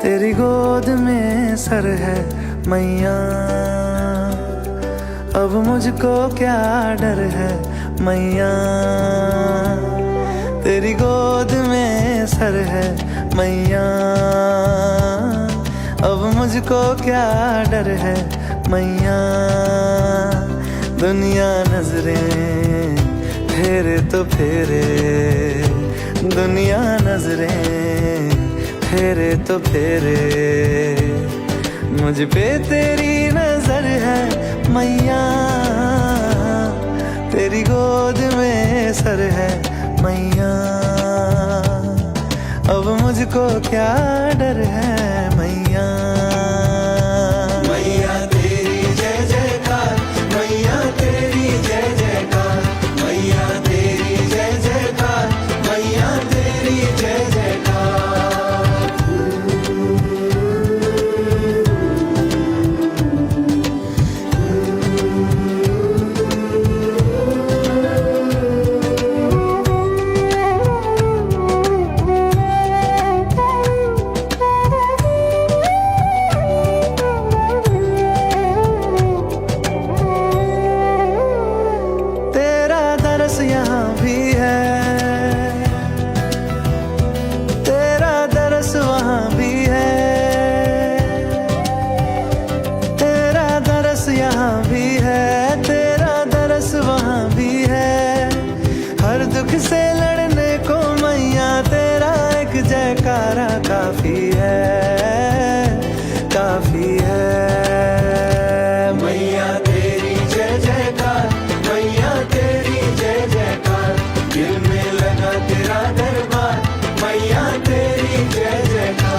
तेरी गोद में सर है मैया, अब मुझको क्या डर है मैया। तेरी गोद में सर है मैया, अब मुझको क्या डर है मैया। दुनिया नजरें फेरे तो फेरे, दुनिया नजरें फेरे तो फेरे, मुझ पे तेरी नजर है मैया। तेरी गोद में सर है मैया, अब मुझको क्या डर है मैया। मैया तेरी जय जयकार, मैया तेरी जय जयकार, मैया तेरी जय जयकार, मैया तेरी जय जयकार। यहाँ भी है, तेरा दरस वहाँ भी है। तेरा दरस यहाँ भी है, तेरा दरस वहाँ भी है। हर दुख से लड़ने को मैया तेरा एक जयकारा काफी है, काफी है। मैया तेरी जय जयकार, मैया तेरी जय जयकार, दिल में लगा तेरा दरबार, मैया तेरी जय जयकार।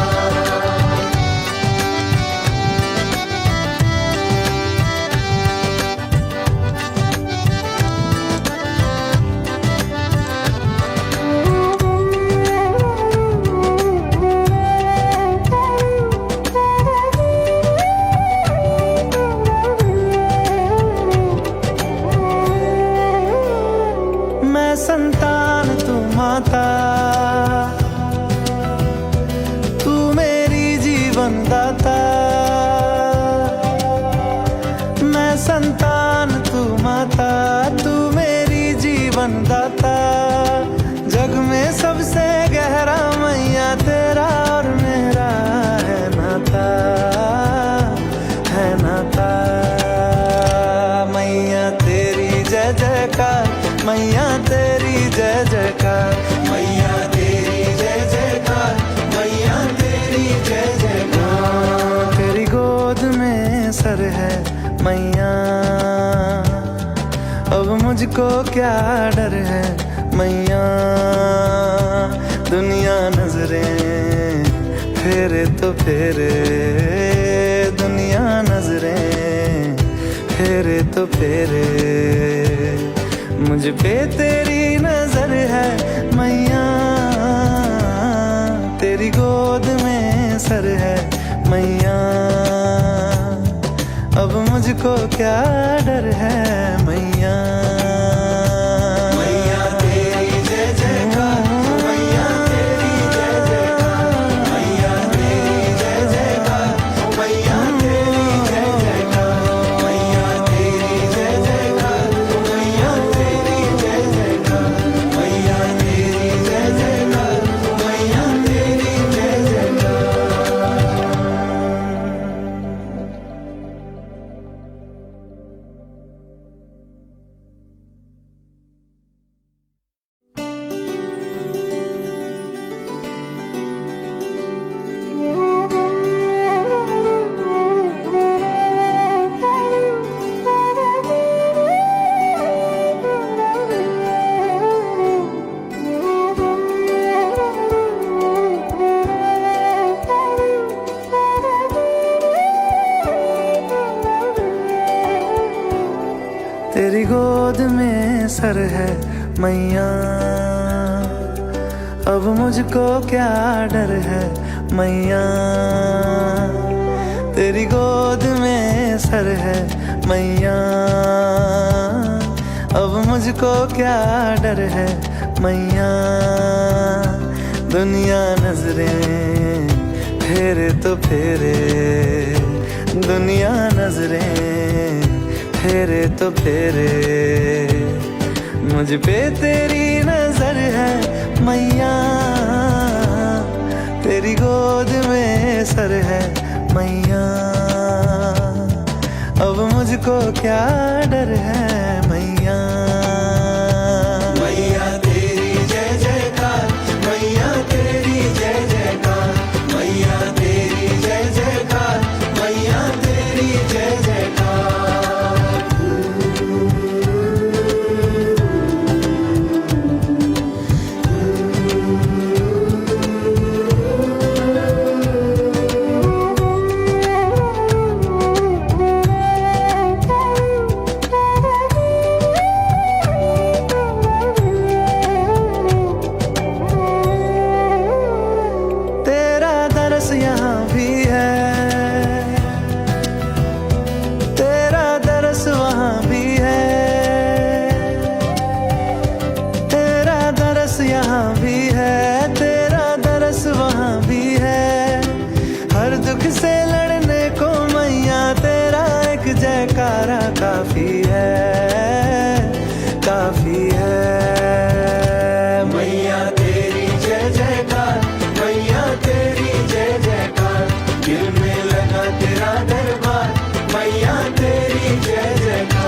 मैं संतान तू माता, तू मेरी जीवन दाता। मैं संतान तू माता, तू मेरी जीवन दाता। जग में सबसे गहरा मैया तेरा और मेरा है नाता, है नाता। मैया तेरी जय जयकार, मैया तेरी जय जयकार, मैया तेरी जय जयकार, मैया तेरी जय जयकार। तेरी गोद में सर है मैया, अब मुझको क्या डर है मैया। दुनिया नजरें फेरे तो फेरे, दुनिया नजरें फेरे तो फेरे, मुझ पे तेरी नजर है मैया। तेरी गोद में सर है मैया, अब मुझको क्या डर है मैया। मैया तेरी जय जयकार, मैया तेरी जय जयकार, मैया तेरी जय जयकार, मैया तेरी जय जयकार, मैया तेरी जय जयकार, मैया तेरी जय जयकार, मैया तेरी जय जयकार, मैया तेरी जय जयकार। तेरी गोद में सर है मैया, अब मुझको क्या डर है मैया। तेरी गोद में सर है मैया, अब मुझको क्या डर है मैया। दुनिया नजरें फेरे तो फेरे दुनिया नजरें फेरे तो फेरे, मुझ पे तेरी नजर है मैया, तेरी गोद में सर है मैया, अब मुझको क्या डर है मैया। मैया तेरी जय जयकार, मैया तेरी जय जयकार, मैया तेरी जय जयकार, मैया तेरी जय जयकार। यहाँ भी है तेरा दरस वहाँ भी है, तेरा दरस यहाँ भी है, तेरा दरस वहाँ भी है, हर दुख से लड़ने को मैया तेरा एक जयकारा काफी है, काफी है। मैया तेरी जय जयकार, मैया तेरी जय जयकार, दिल में लगा तेरा दरबार, मैया तेरी जय जयकार।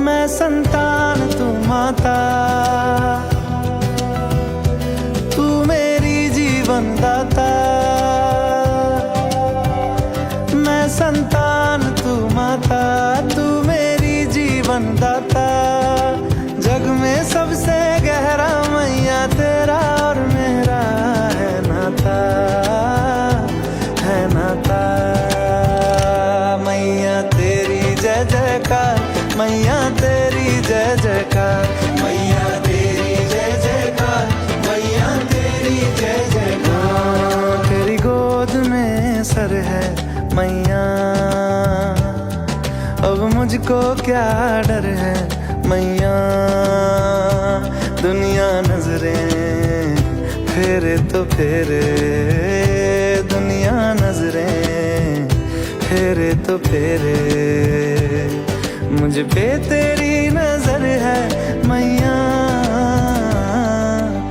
मैं संतान तू माता, तू मेरी जीवन दाता, मैं संतान तू माता, तू मेरी जीवन दाता, जग में सबसे गहरा मैया तेरा और मेरा है नाता, है नाता। मैया तेरी जय जयकार, मैया तेरी जय जयकार, मैया तेरी जय जयकार, मैया तेरी जय जयकार। तेरी गोद में सर है मैया, अब मुझको क्या डर है मैया, दुनिया नजरें फेरे तो फेरे, दुनिया नजरें फेरे तो फेरे, मुझ पे तेरी नजर है मैया,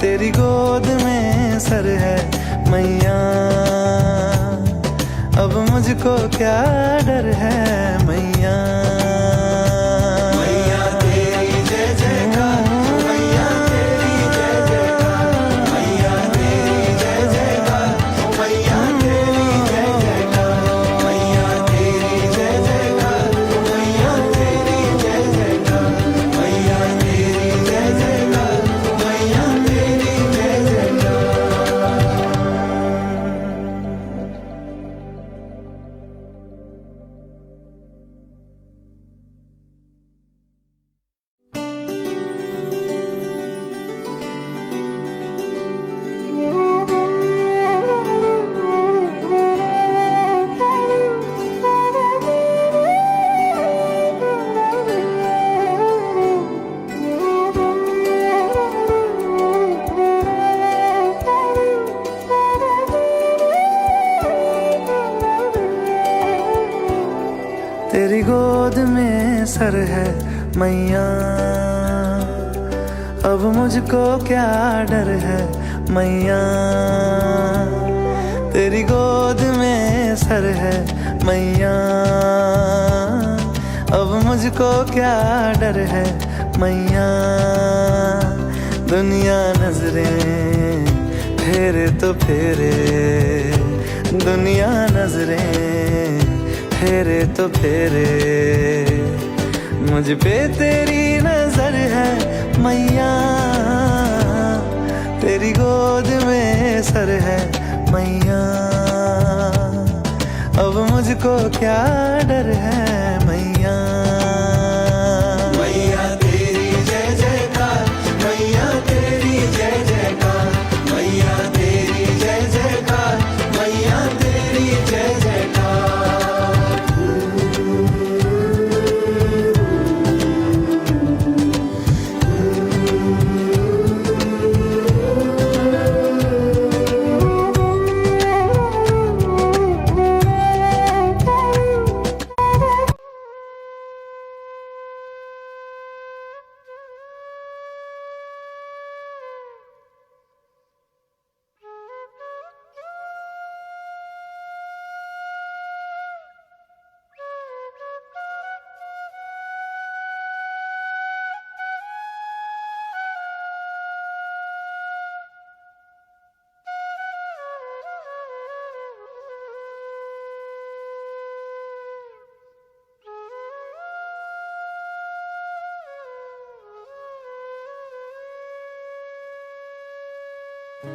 तेरी गोद में सर है मैया, अब मुझको क्या डर है मैया। मैया तेरी जय जयकार, मैया तेरी जय जयकार, मैया तेरी जय जयकार, मैया तेरी जय जयकार, मैया तेरी जय जयकार, मैया तेरी जय जयकार, मैया तेरी जय जयकार, मैया तेरी जय जयकार। तेरी गोद में सर है मैया, अब मुझको क्या डर है मैया, तेरी गोद में सर है मैया, अब मुझको क्या डर है मैया, दुनिया नजरें फेरे तो फेरे, दुनिया नजरें फेरे तो फेरे, मुझ पे तेरी नजर है मैया, तेरी गोद में सर है मैया, अब मुझको क्या डर है मैया। Good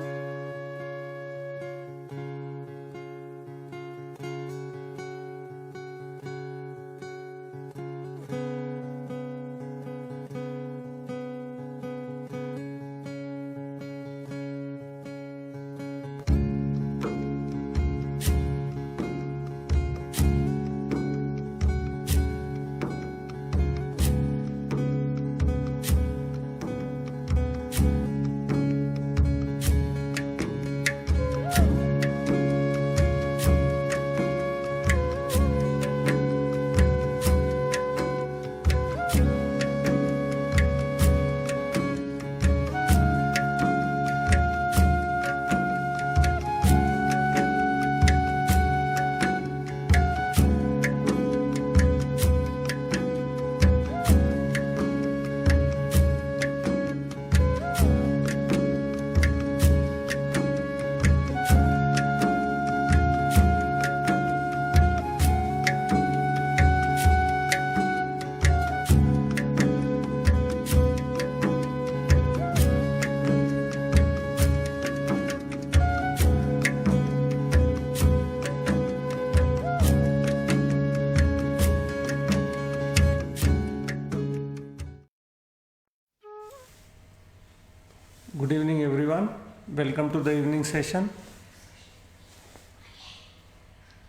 evening, everyone. Welcome to the evening session.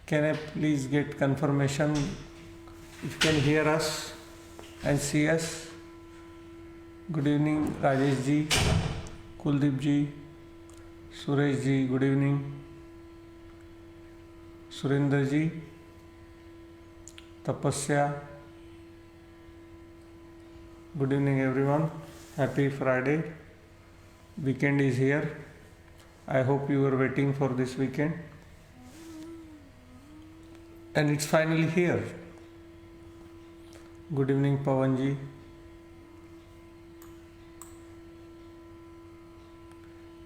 Can I please get confirmation if you can hear us and see us? Good evening, Rajesh ji, Kuldeep ji, Suresh ji, good evening. Surinder ji, Tapasya, good evening, everyone. Happy Friday. Weekend is here. I hope you were waiting for this weekend. And it's finally here. Good evening, Pawan ji.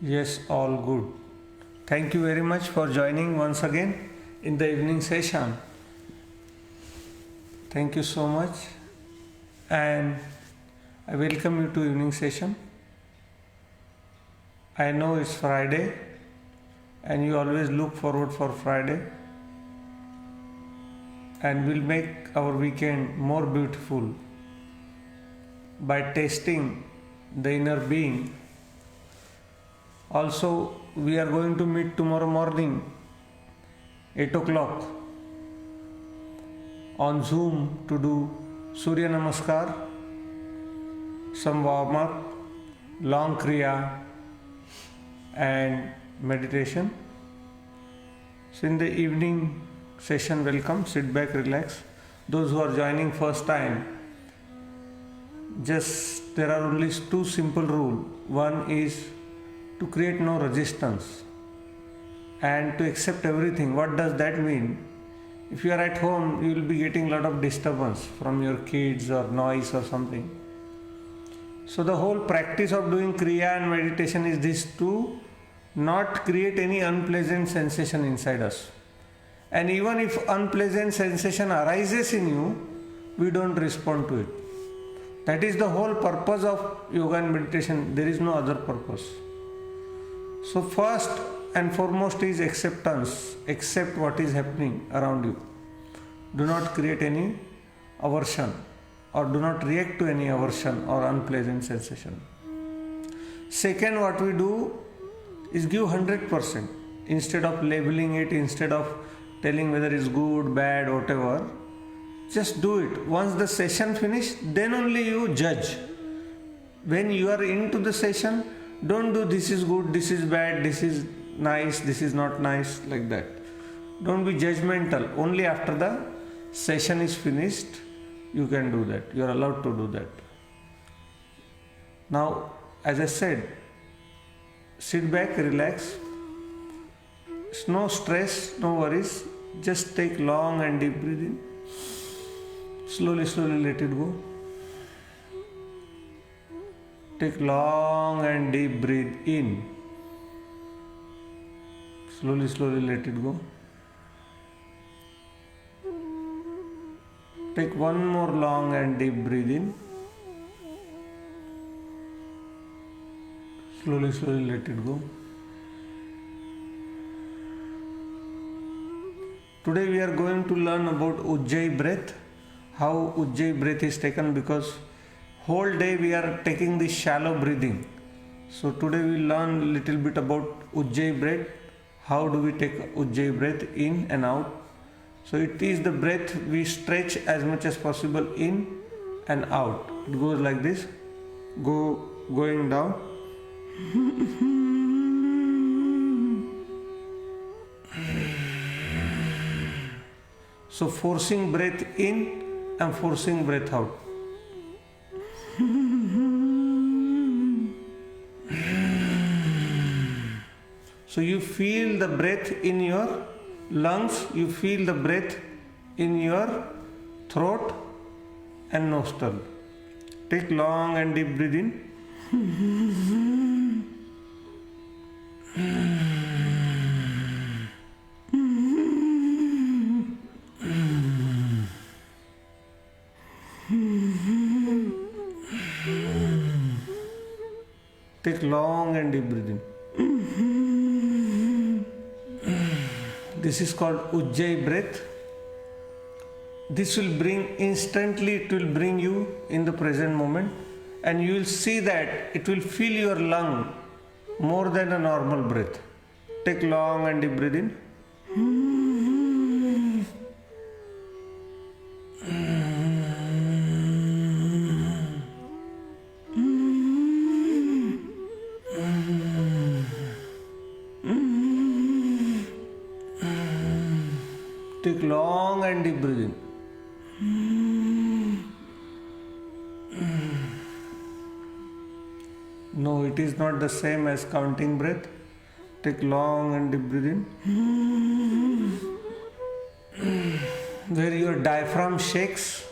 Yes, all good. Thank you very much for joining once again in the evening session. Thank you so much. And I welcome you to evening session. I know it's Friday and you always look forward for Friday, and we'll make our weekend more beautiful by tasting the inner being. Also, we are going to meet tomorrow morning 8 o'clock on Zoom to do Surya Namaskar, some warm up, long Kriya and meditation. So in the evening session, welcome, sit back, relax. Those who are joining first time, just there are only two simple rules. One is to create no resistance and to accept everything. What does that mean? If you are at home, you will be getting a lot of disturbance from your kids or noise or something. So the whole practice of doing Kriya and meditation is this, to not create any unpleasant sensation inside us. And even if unpleasant sensation arises in you, we don't respond to it. That is the whole purpose of yoga and meditation. There is no other purpose. So first and foremost is acceptance. Accept what is happening around you. Do not create any aversion or do not react to any aversion or unpleasant sensation. Second, what we do is give 100%. Instead of labeling it, instead of telling whether it's good, bad, whatever, just do it. Once the session finished, then only you judge. When you are into the session, don't do this is good, this is bad, this is nice, this is not nice, like that. Don't be judgmental. Only after the session is finished, you can do that. You are allowed to do that. Now, as I said, sit back, relax. No stress, no worries. Just take long and deep breathing. Slowly, slowly let it go. Take long and deep breath in. Slowly, slowly let it go. Take one more long and deep breath in. Slowly, slowly let it go. Today we are going to learn about Ujjayi breath, how Ujjayi breath is taken, because whole day we are taking this shallow breathing. So today we learn little bit about Ujjayi breath, how do we take Ujjayi breath in and out. So it is the breath we stretch as much as possible in and out. It goes like this, going down. So forcing breath in and forcing breath out. So you feel the breath in your lungs, you feel the breath in your throat and nostril. Take long and deep breath in. Take long and deep breathing. This is called Ujjayi breath. This will bring instantly, it will bring you in the present moment, and you will see that it will fill your lung more than a normal breath. Take long and deep breath in. Take long and deep breath in. No, it is not the same as counting breath. Take long and deep breath in. Where your diaphragm shakes,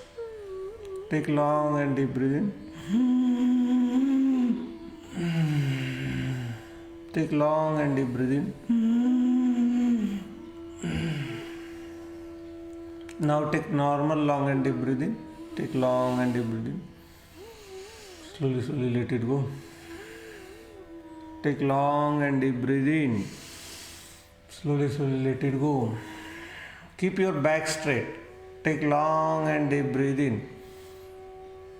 take long and deep breath in. Take long and deep breath in. Now take normal long and deep breath in. Take long and deep breath in. Slowly, slowly let it go. Take long and deep breath in. Slowly, slowly let it go. Keep your back straight. Take long and deep breath in.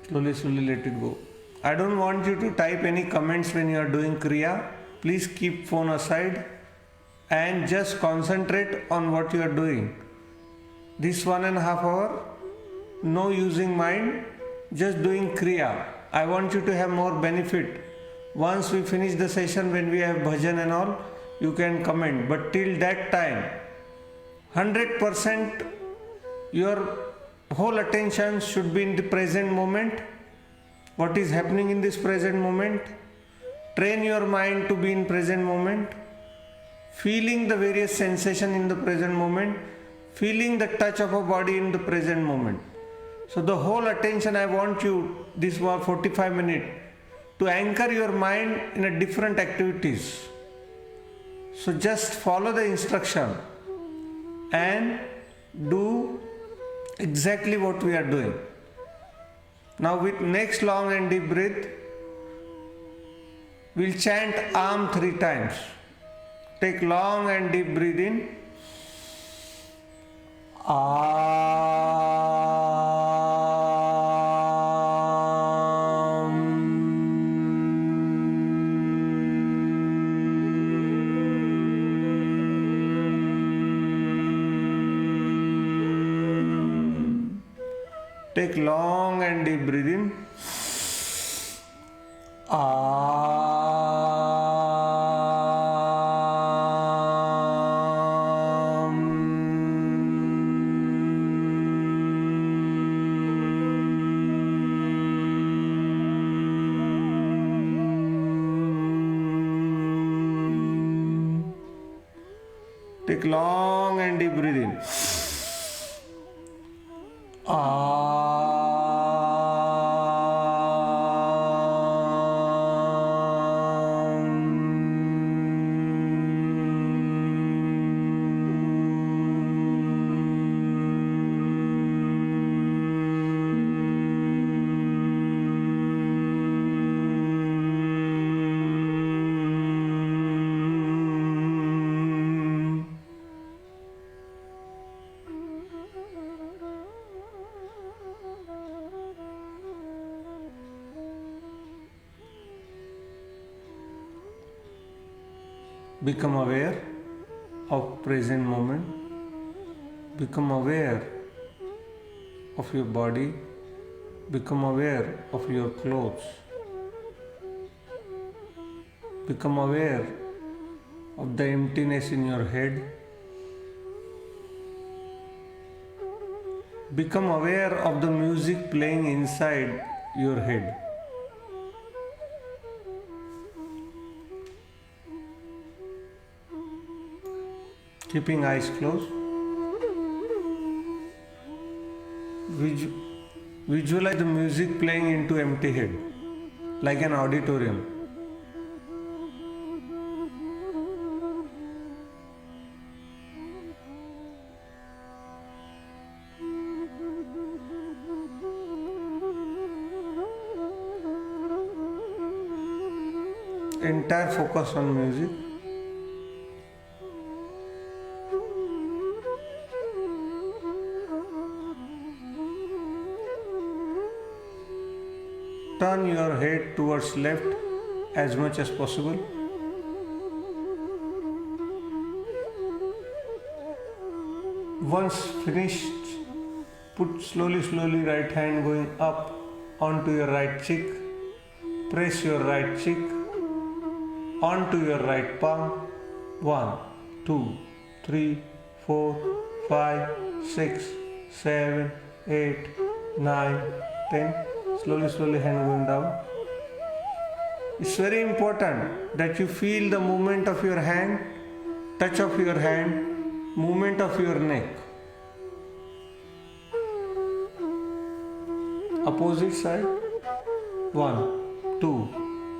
Slowly, slowly let it go. I don't want you to type any comments when you are doing Kriya. Please keep phone aside and just concentrate on what you are doing. This 1.5 hours, no using mind, just doing Kriya. I want you to have more benefit. Once we finish the session, when we have bhajan and all, you can comment. But till that time, 100% your whole attention should be in the present moment. What is happening in this present moment? Train your mind to be in present moment. Feeling the various sensation in the present moment. Feeling the touch of a body in the present moment. So the whole attention I want you, this 45 minutes, to anchor your mind in a different activities. So just follow the instruction and do exactly what we are doing. Now with next long and deep breath, we'll chant Am 3 times. Take long and deep breath in. Take long and deep breath in. Take long and deep breath in. Become aware of present moment. Become aware of your body. Become aware of your clothes. Become aware of the emptiness in your head. Become aware of the music playing inside your head. Keeping eyes closed. Visualize the music playing into empty head, like an auditorium. Entire focus on music. Turn your head towards left as much as possible. Once finished, put slowly right hand going up onto your right cheek. Press your right cheek onto your right palm. 1, 2, 3, 4, 5, 6, 7, 8, 9, 10. Slowly hand going down. It's very important that you feel the movement of your hand, touch of your hand, movement of your neck. Opposite side. 1, 2,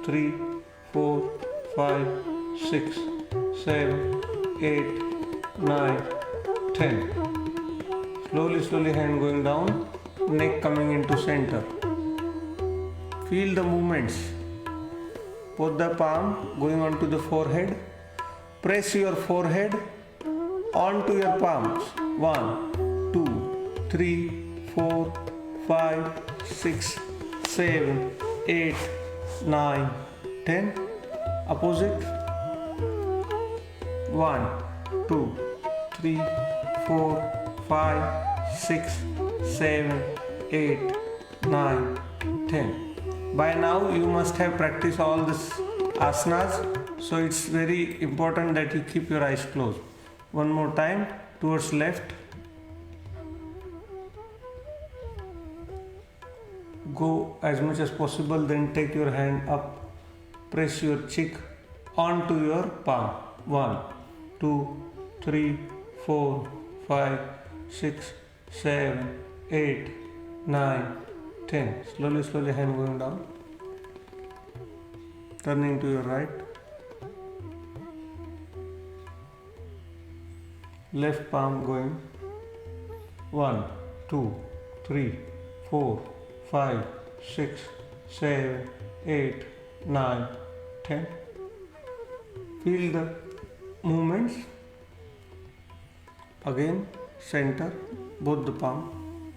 3, 4, 5, 6, 7, 8, 9, 10. Slowly hand going down, neck coming into center. Feel the movements. Both the palm going onto the forehead. Press your forehead onto your palms. 1, 2, 3, 4, 5, 6, 7, 8, 9, 10. Opposite. 1, 2, 3, 4, 5, 6, 7, 8, 9, 10. By now you must have practiced all these asanas, so it's very important that you keep your eyes closed. One more time, towards left. Go as much as possible, then take your hand up. Press your cheek onto your palm. 1, 2, 3, 4, 5, 6, 7, 8, 9, 10. Slowly hand going down. Turning to your right. Left palm going. 1, 2, 3, 4, 5, 6, 7, 8, 9, 10. Feel the movements. Again, center both the palm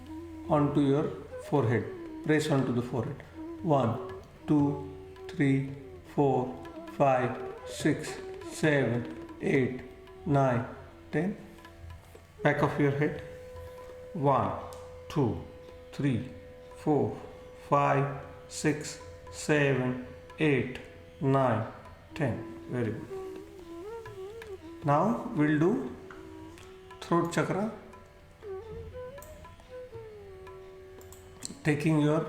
onto your forehead. Press onto the forehead. 1, 2, 3, 4, 5, 6, 7, 8, 9, 10. Back of your head. 1, 2, 3, 4, 5, 6, 7, 8, 9, 10. Very good. Now we'll do throat chakra. Taking your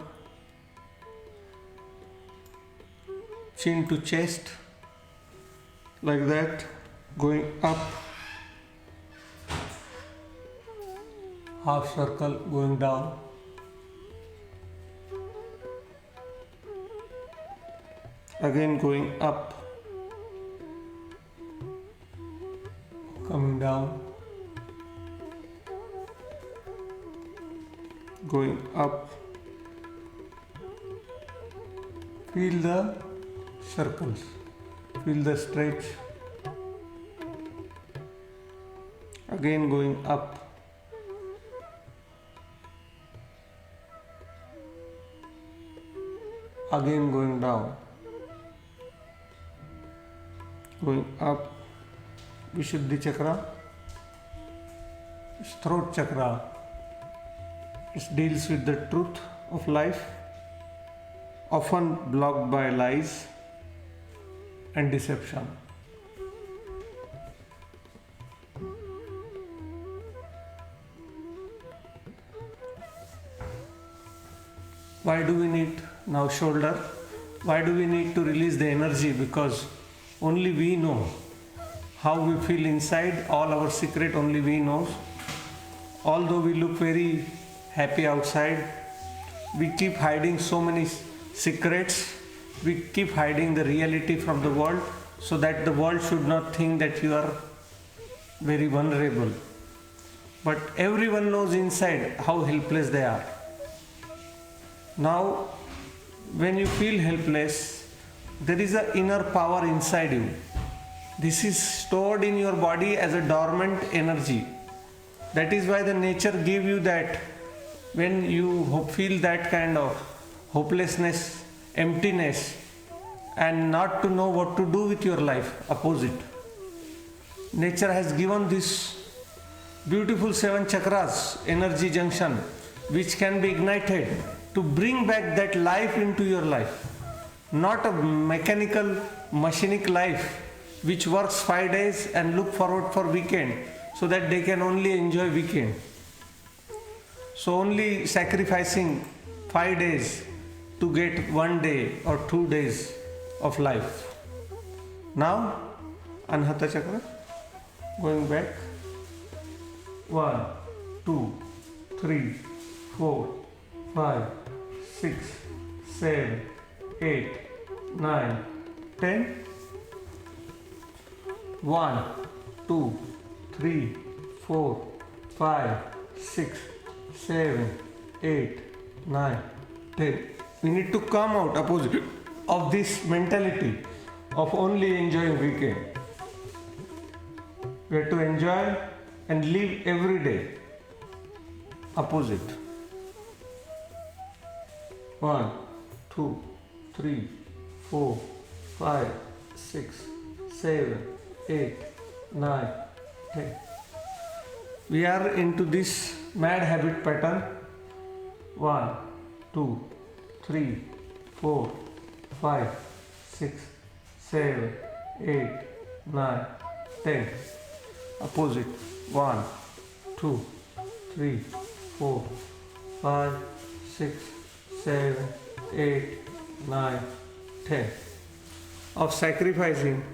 chin to chest like that, going up, half circle going down, again going up, coming down, going up. Feel the circles, feel the stretch. Again going up, again going down, going up, Vishuddhi chakra, is throat chakra. It deals with the truth of life, often blocked by lies and deception. Why do we need now shoulder? Why do we need to release the energy? Because only we know how we feel inside, all our secret only we know. Although we look very happy outside, we keep hiding so many secrets, we keep hiding the reality from the world so that the world should not think that you are very vulnerable. But everyone knows inside how helpless they are. Now, when you feel helpless, there is an inner power inside you. This is stored in your body as a dormant energy. That is why the nature gave you that. When you feel that kind of hopelessness, emptiness, and not to know what to do with your life, opposite. Nature has given this beautiful 7 chakras, energy junction, which can be ignited to bring back that life into your life. Not a mechanical, machinic life which works 5 days and look forward for weekend so that they can only enjoy weekend. So only sacrificing 5 days to get 1 day or 2 days of life. Now, Anahata chakra, going back. 1, 2, 3, 4, 5, 6, 7, 8, 9, 10. 1, 2, 3, 4, 5, 6, 7, 8, 9, 10. We need to come out opposite of this mentality of only enjoying weekend. We have to enjoy and live every day. Opposite. 1, 2, 3, 4, 5, 6, 7, 8, 9, 10. We are into this mad habit pattern. 1, 2, 3, 4, 5, 6, 7, 8, 9, 10. Opposite. 1, 2, 3, 4, 5, 6, 7, 8, 9, 10. Of sacrificing.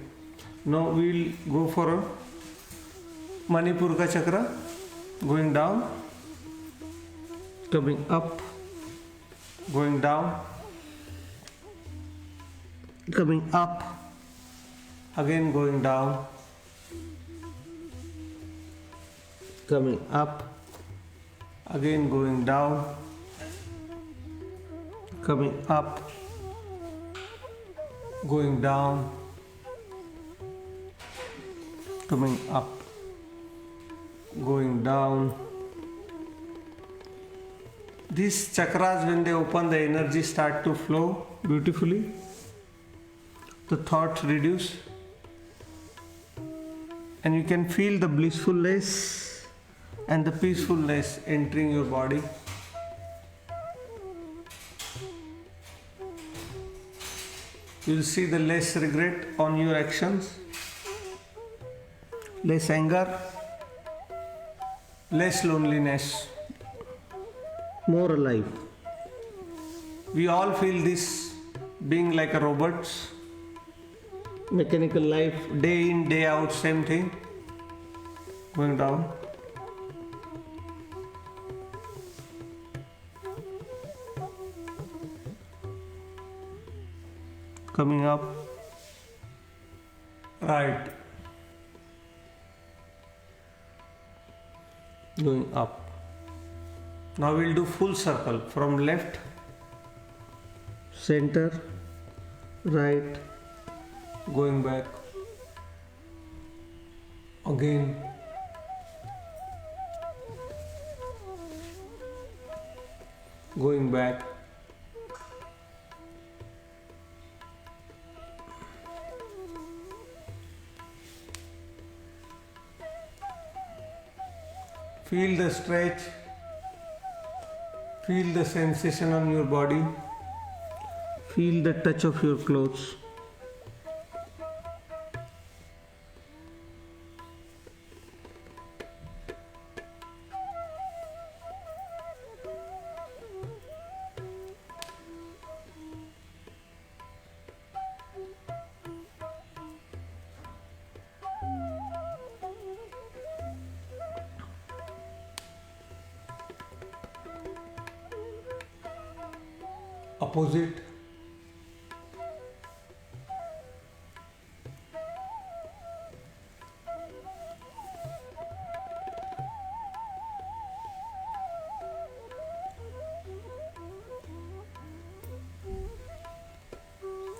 Now we will go for a Manipurka chakra, going down, coming up, going down, coming up, again going down, coming up, again going down, coming up, going down, coming up, going down. These chakras, when they open, the energy start to flow beautifully. The thoughts reduce, and you can feel the blissfulness and the peacefulness entering your body. You will see the less regret on your actions, less anger, less loneliness, more alive. We all feel this being like a robots, mechanical life, day in, day out, same thing, going down. Coming up, right, going up. Now we'll do full circle from left, center, right, going back, again, going back, Feel the stretch. Feel the sensation on your body. Feel the touch of your clothes. Opposite.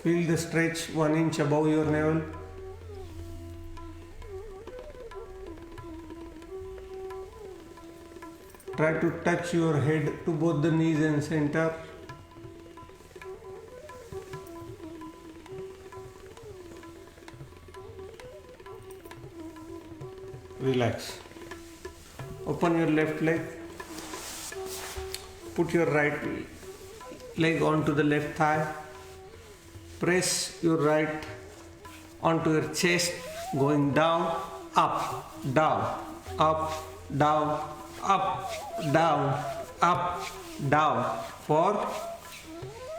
Feel the stretch 1 inch above your navel. Try to touch your head to both the knees and center. Relax. Open your left leg. Put your right leg onto the left thigh. Press your right onto your chest, going down, up, down, up, down, up, down, up, down. For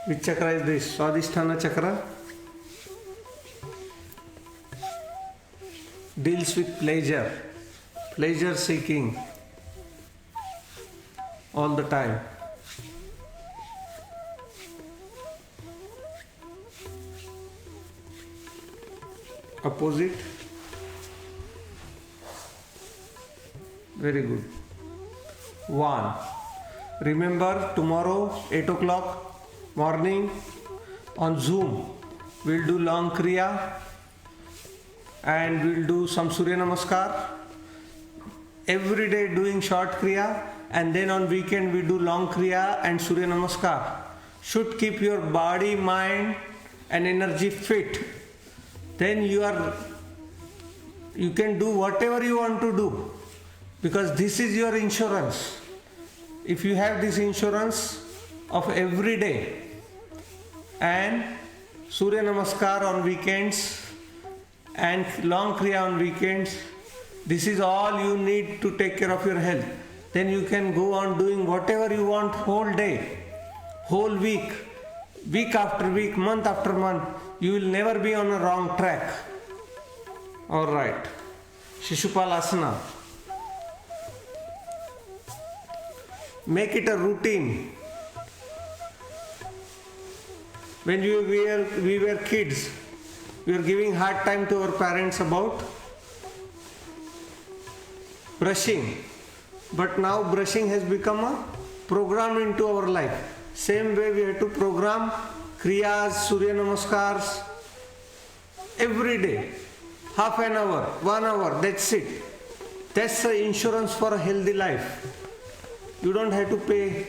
which chakra is this? Swadhisthana chakra. Deals with pleasure, pleasure seeking all the time. Opposite. Very good. 1. Remember, tomorrow 8 o'clock morning on Zoom we'll do long kriya and we'll do some Surya Namaskar. Every day doing short kriya, and then on weekend we do long kriya and Surya Namaskar. Should keep your body, mind and energy fit. Then you can do whatever you want to do, because this is your insurance. If you have this insurance of every day and Surya Namaskar on weekends and long kriya on weekends, this is all you need to take care of your health. Then you can go on doing whatever you want whole day, whole week, week after week, month after month. You will never be on a wrong track. Alright. Shishupalasana. Make it a routine. When we were kids, we were giving hard time to our parents about brushing. But now brushing has become a program into our life. Same way we have to program kriyas, Surya Namaskars every day. Half an hour, 1 hour, that's it. That's the insurance for a healthy life. You don't have to pay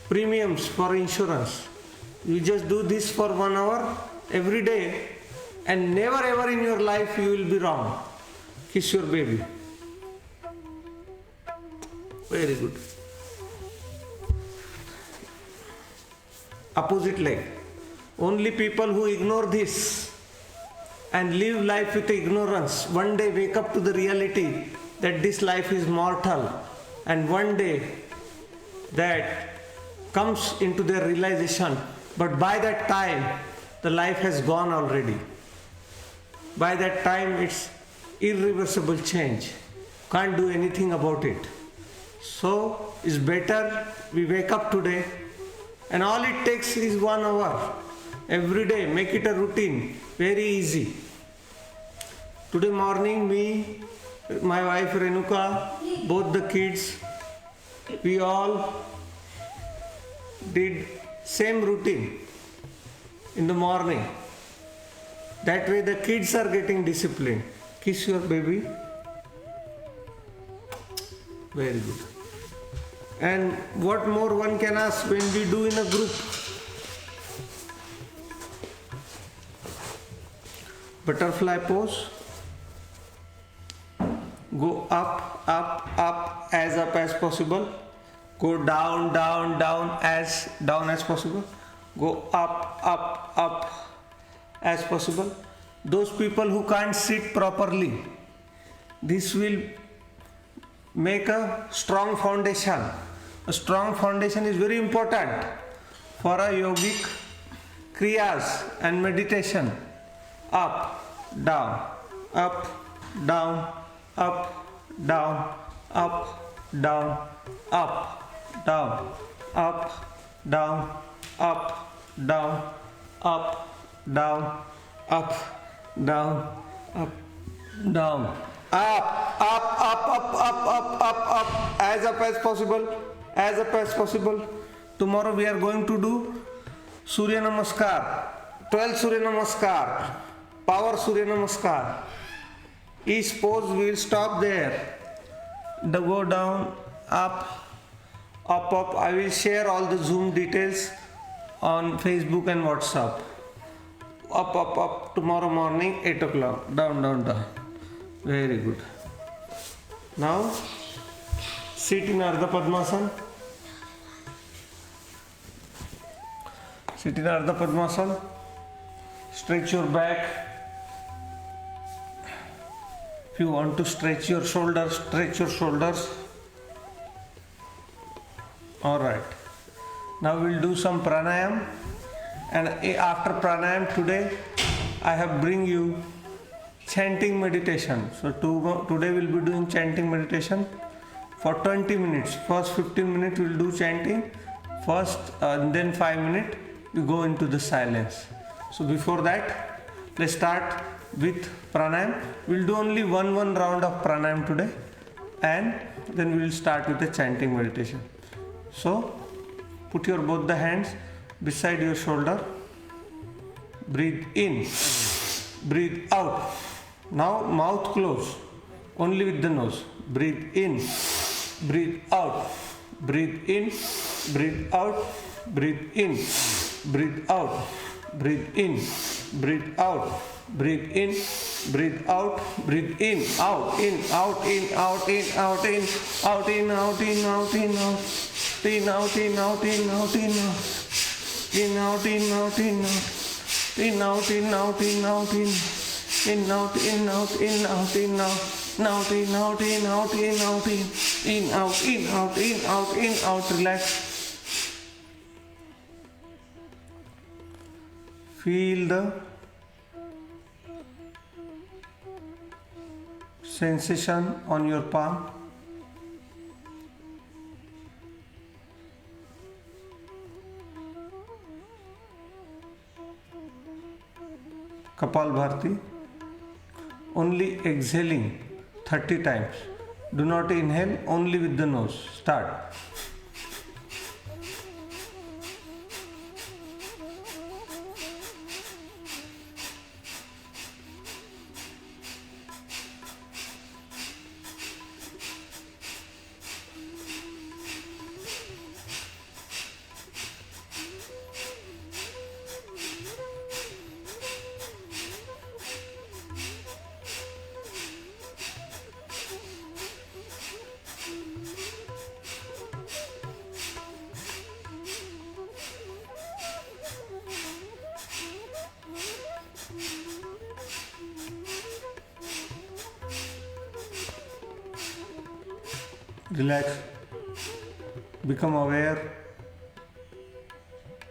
premiums for insurance. You just do this for 1 hour every day, and never ever in your life you will be wrong. Kiss your baby. Very good. Opposite leg. Only people who ignore this and live life with ignorance one day wake up to the reality that this life is mortal, and one day that comes into their realization. But by that time the life has gone already. By that time it's irreversible change. Can't do anything about it. So it's better we wake up today, and all it takes is 1 hour every day. Make it a routine. Very easy. Today morning, me, my wife Renuka, both the kids, we all did same routine in the morning. That way the kids are getting disciplined. Kiss your baby. Very good. And what more one can ask when we do in a group? Butterfly pose. Go up as possible. Go down as possible. Go up as possible. Those people who can't sit properly, this will make a strong foundation. A strong foundation is very important for a yogic kriyas and meditation. Up, down, up, down, up, down, up, down, up, down, up, down, up, down, up, down, up, down, up, down, up, as up as possible. Tomorrow we are going to do Surya Namaskar, 12 Surya Namaskar, power Surya Namaskar. Each pose we will stop there. The go down, up. I will share all the Zoom details on Facebook and WhatsApp. Up. Tomorrow morning, 8 o'clock. Down. Very good. Now, sit in Ardha Padmasana. Sit in Ardha Padmasana. Stretch your back. If you want to stretch your shoulders, stretch your shoulders. Alright. Now we'll do some pranayam. And after pranayam today, I have bring you chanting meditation. So today we'll be doing chanting meditation for 20 minutes. First 15 minutes we'll do chanting. And then 5 minutes we go into the silence. So before that, let's start with pranayam. We'll do only one round of pranayam today, and then we will start with the chanting meditation. So put your both the hands beside your shoulder. Breathe in, breathe out. Now mouth closed, only with the nose. Breathe in, breathe out, breathe in, breathe out, breathe in, breathe out, breathe in, breathe out, breathe in, breathe out, breathe in, out, in, out, in, out, in, out, in, out, in, out, in, out, in, out, in, out, in, out, in, out, in, out, in, out, in, out, in, out, in, out, in, out, in, in, out, in, out, in, out, in, out, in, out, in, out, in, out, in, out, in, out, in, out, in, out. Relax. Feel the sensation on your palm. Kapalbhati. Only exhaling 30 times. Do not inhale, only with the nose. Start. Relax. Become aware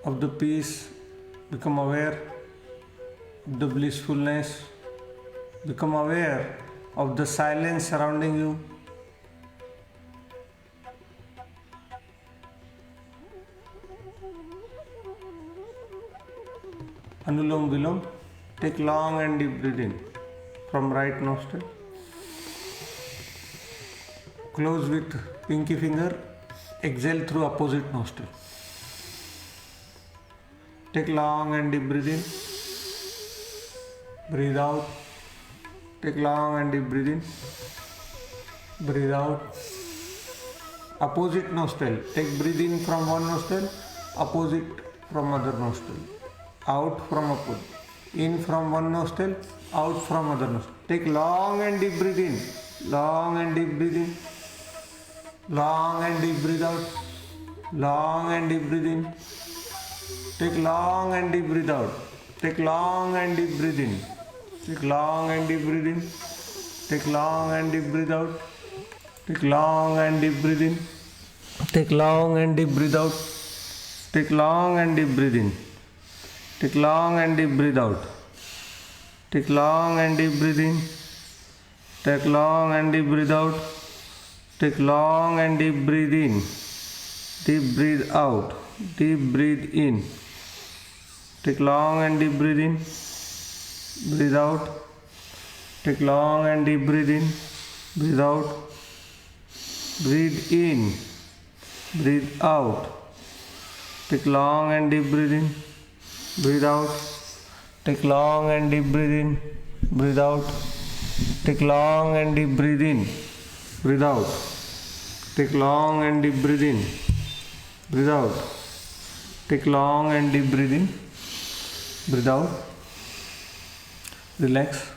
of the peace. Become aware of the blissfulness. Become aware of the silence surrounding you. Anulom Vilom. Take long and deep breathing from right nostril. Close with pinky finger. Exhale through opposite nostril. Take long and deep breath in. Breathe out. Take long and deep breath in. Breathe out. Opposite nostril. Take breathe in from one nostril. Opposite from other nostril. Out from opposite. In from one nostril. Out from other nostril. Take long and deep breath in. Long and deep breathe in. Long and deep breathe out. Long and deep breathe in. Take long and deep breathe out. Take long and deep breathe in. Take long and deep breathe in. Take long and deep breathe out. Take long and deep breathe in. Take long and deep breathe out. Take long and deep breathe in. Take long and deep breathe out. Take long and deep breathe in. Take long and deep breathe out. Take long and deep breathe in. Deep breathe out. Deep breathe in. Take long and deep breathe in. Breathe out. Take long and deep breathe in. Breathe out. Breathe in. Breathe out. Take long and deep breathe in. Breathe out. Take long and deep breathe in. Breathe out. Take long and deep breathe in. Breathe out. Take long and deep breathe in. Breathe out. Take long and deep breathe in. Breathe out. Relax.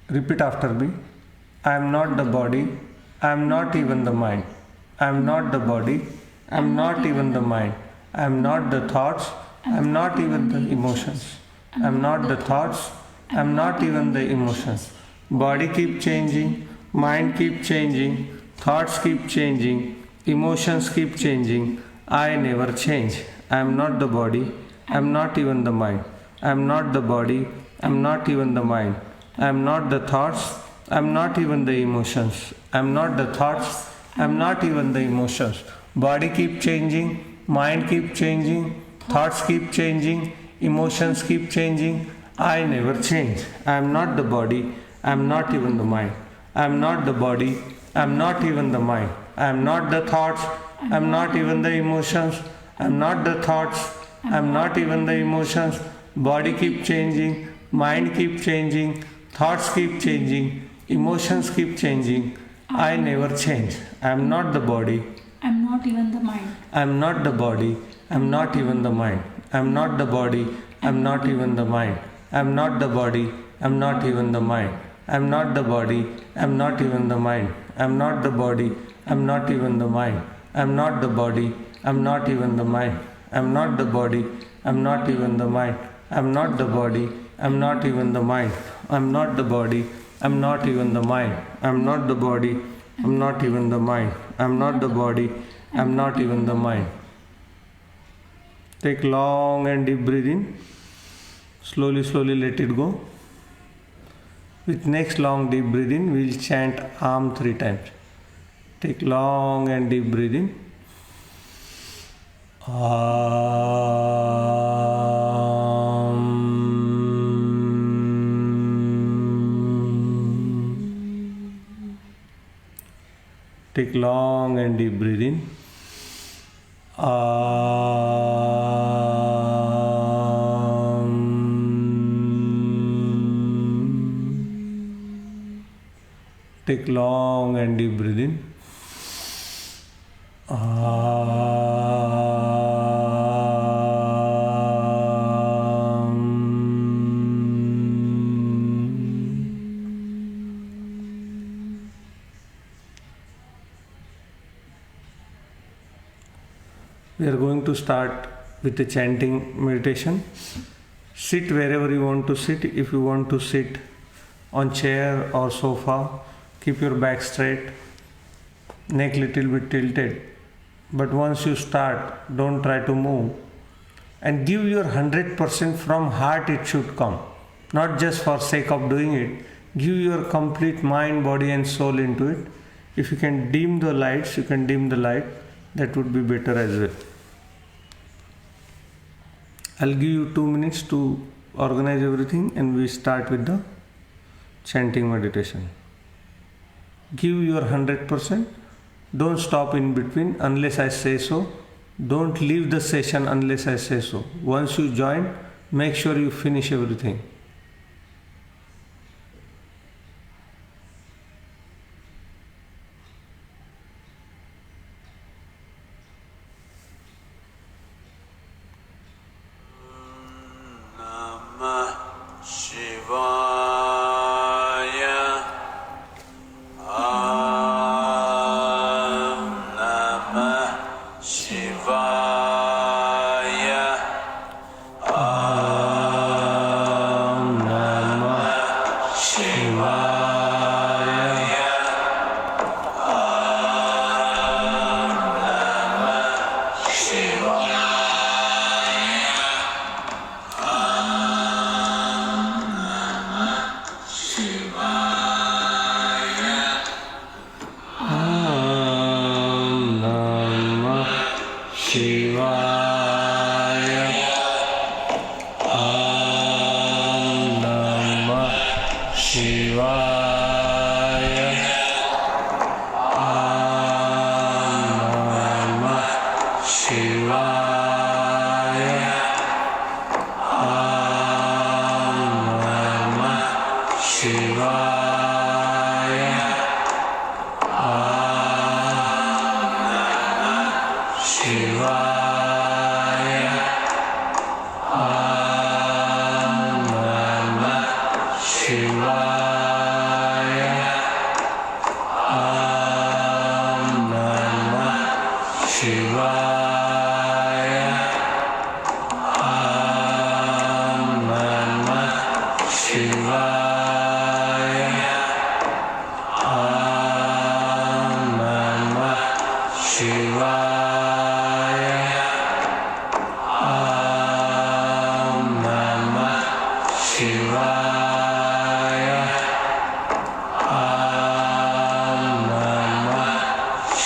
Repeat after me. I am not the body. I am not even the mind. I am not the body. I am not even the mind. I am not the thoughts. I am not even the emotions. I am not the thoughts. I am not even the emotions. Body keep changing. Mind keep changing. Thoughts keep changing. Emotions keep changing. I never change. I am not the body. I am not even the mind. I am not the body. I am not even the mind. I am not the thoughts. I am not even the emotions. I am not the thoughts. I am not even the emotions. Body keep changing. Mind keep changing. Thoughts keep changing. Emotions keep changing. I never change. I am not the body. I am not even the mind. I am not the body. I am not even the mind. I am not the thoughts. I am not even the emotions. I am not the thoughts. I am not even the emotions. Body keep changing. Mind keep changing. Thoughts keep changing. Emotions keep changing. I never change. I am not the body. I am not even the mind. I am not the body. I am not even the mind. I am not the body. I am not even the mind. I am not the body. I am not even the mind. I am not the body. I am not even the mind. I am not the body. I am not even the mind. I am not the body. I am not even the mind. I am not the body. I am not even the mind. I am not the body. I am not even the mind. I am not the body. I am not even the mind. I am not the body. I am not even the mind. I am not the body. I am not even the mind. Take long and deep breath in. Slowly, slowly let it go. With next long deep breath in, we will chant Am 3 times. Take long and deep breath in. Take long and deep breath in. Take long and deep breath in. We are going to start with the chanting meditation. Sit wherever you want to sit. If you want to sit on chair or sofa, keep your back straight, neck little bit tilted. But once you start, don't try to move. And give your 100% from heart it should come. Not just for sake of doing it. Give your complete mind, body and soul into it. If you can dim the lights, you can dim the light. That would be better as well. I'll give you 2 minutes to organize everything and we start with the chanting meditation. Give your 100%. Don't stop in between unless I say so. Don't leave the session unless I say so. Once you join, make sure you finish everything.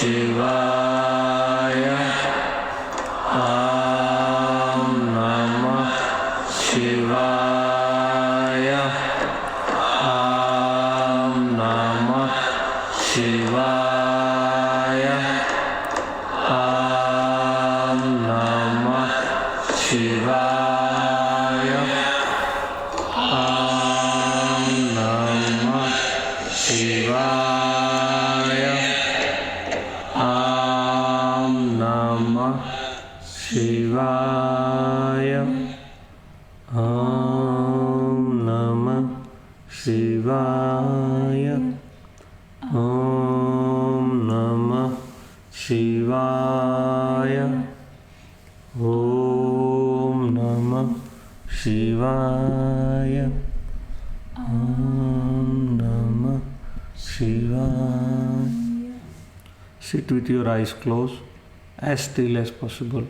शिवाय ॐ नमः शिवाय ॐ नमः शिवाय ॐ नमः शिवाय ॐ नमः शिवाय ॐ नमः शिवाय ॐ नमः शिवाय ॐ नमः शिवाय ॐ नमः शिवाय ॐ नमः शिवाय. Sit with your eyes closed, as still as possible.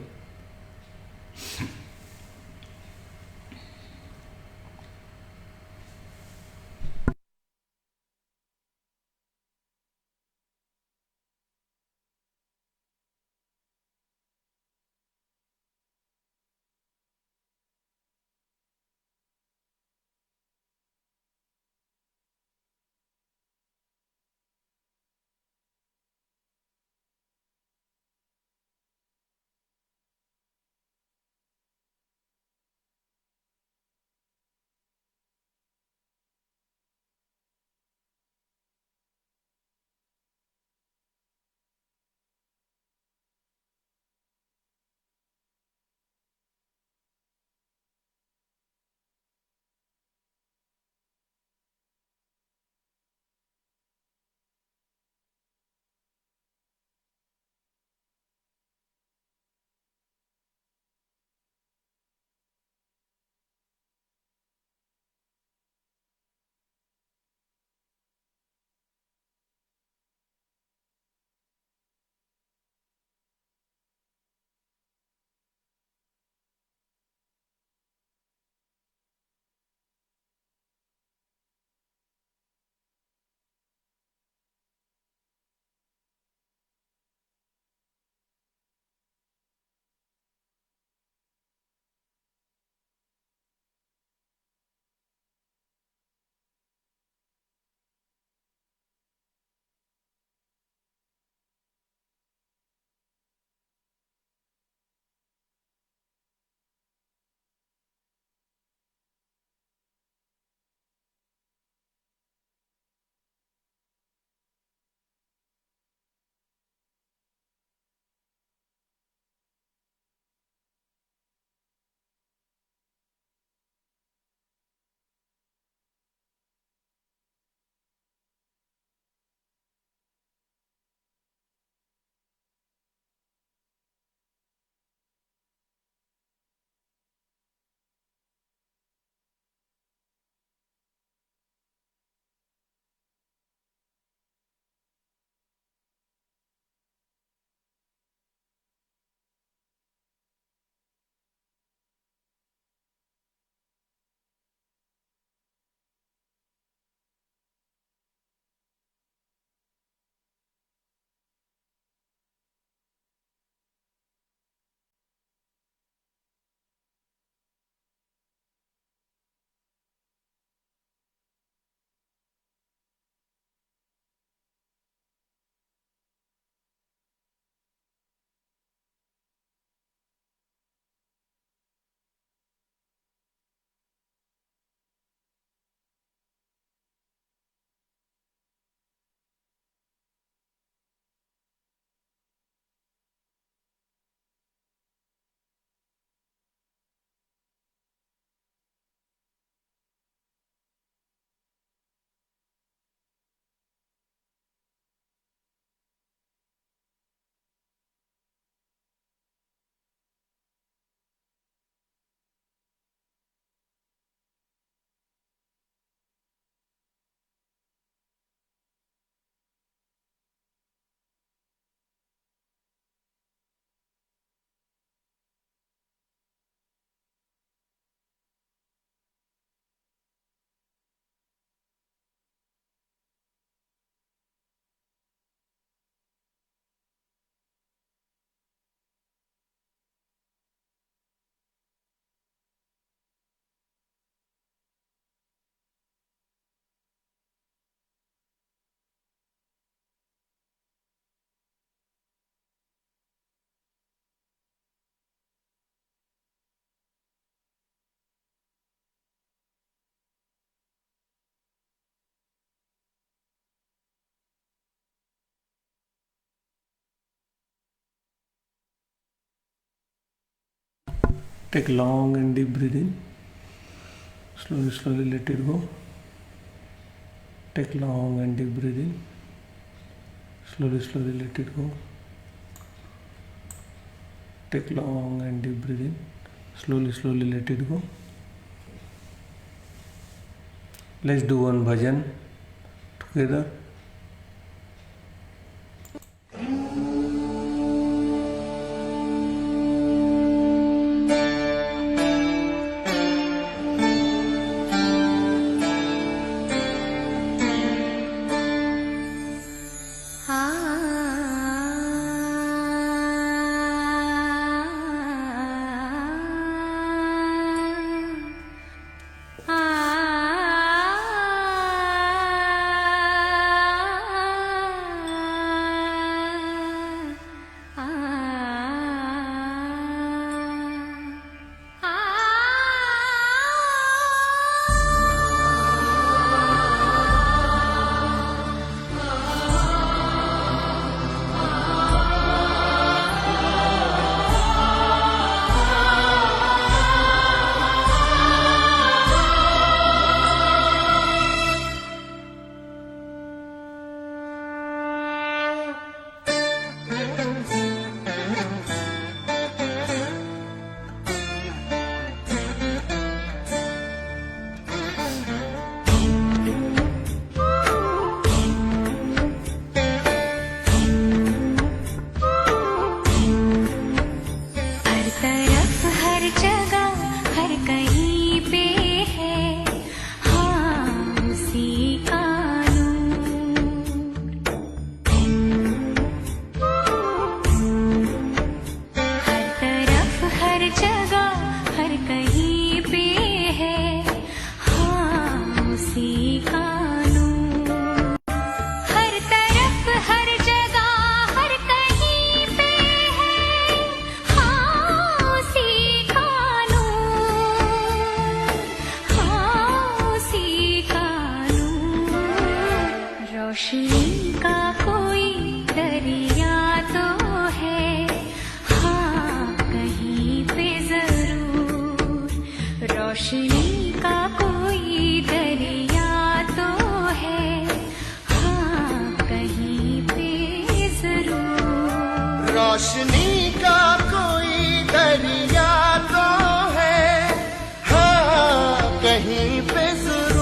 Take long and deep breath in. Slowly, slowly let it go. Take long and deep breath in. Slowly, slowly let it go. Take long and deep breath in. Slowly, slowly let it go. Let's do one bhajan together. रोशनी का कोई दरिया तो है, हाँ कहीं पे जरूर। रोशनी का कोई दरिया तो है, हाँ कहीं पे जरूर। रोशनी का कोई दरिया तो है, हाँ कहीं पे जरूर।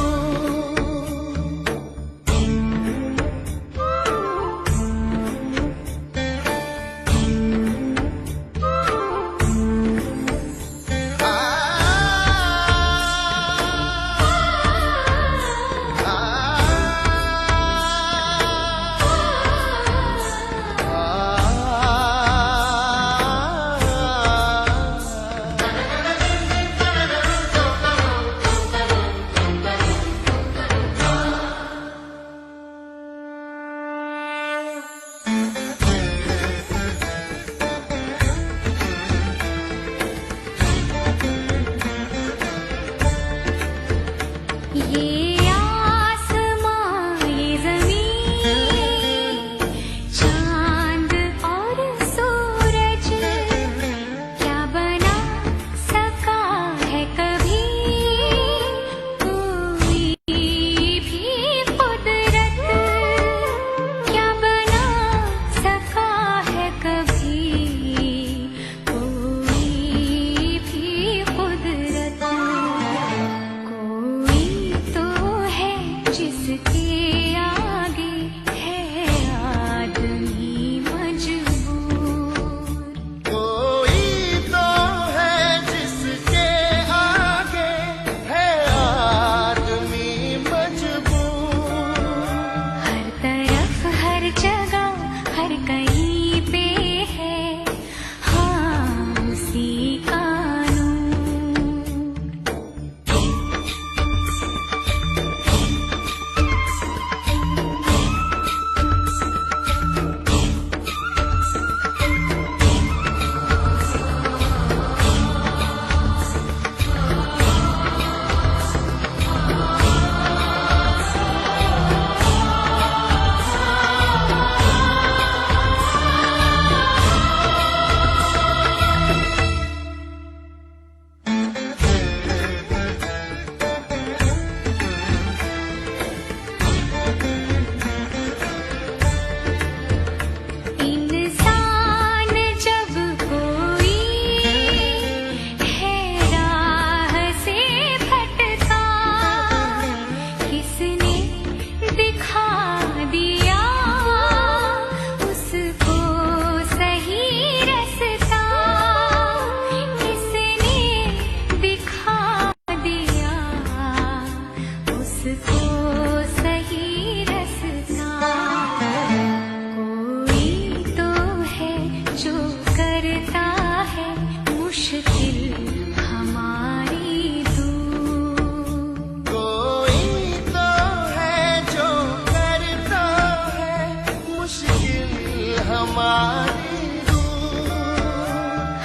हमारी रूह।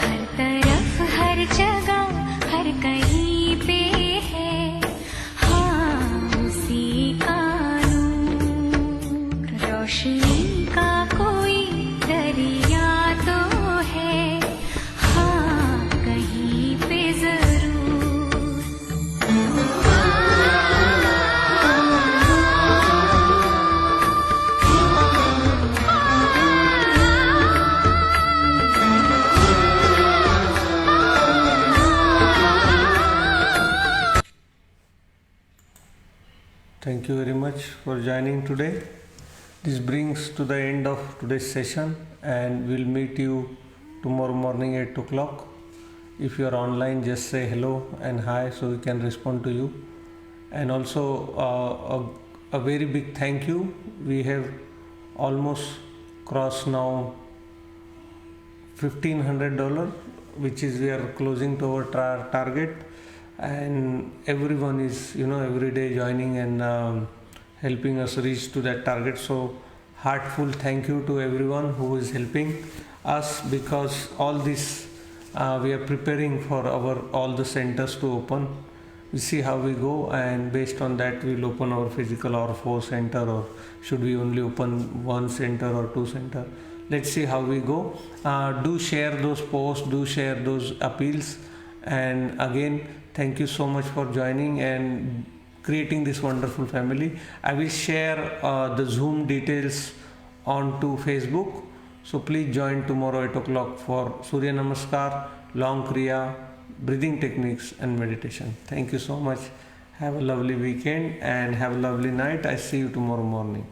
हर तरफ हर जगह हर कहीं पे है हाँ उसी का नूर। रोशनी का कोई दरिया तो है हाँ कहीं पे जरूर। Thank you very much for joining today. This brings to the end of today's session, and we'll meet you tomorrow morning at 8 o'clock. If you are online, just say hello and hi so we can respond to you. And also a very big thank you. We have almost crossed now $1,500, which is we are closing to our target, and everyone is every day joining and helping us reach to that target. So heartful thank you to everyone who is helping us, because all this we are preparing for all the centers to open. We see how we go, and based on that we'll open our physical or 4 center, or should we only open 1 center or 2 center. Let's see how we go. Do share those posts, do share those appeals, and again thank you so much for joining and creating this wonderful family. I will share the Zoom details onto Facebook, so please join tomorrow 8 o'clock for Surya Namaskar, Long Kriya, breathing techniques and meditation. Thank you so much. Have a lovely weekend and have a lovely night. I see you tomorrow morning.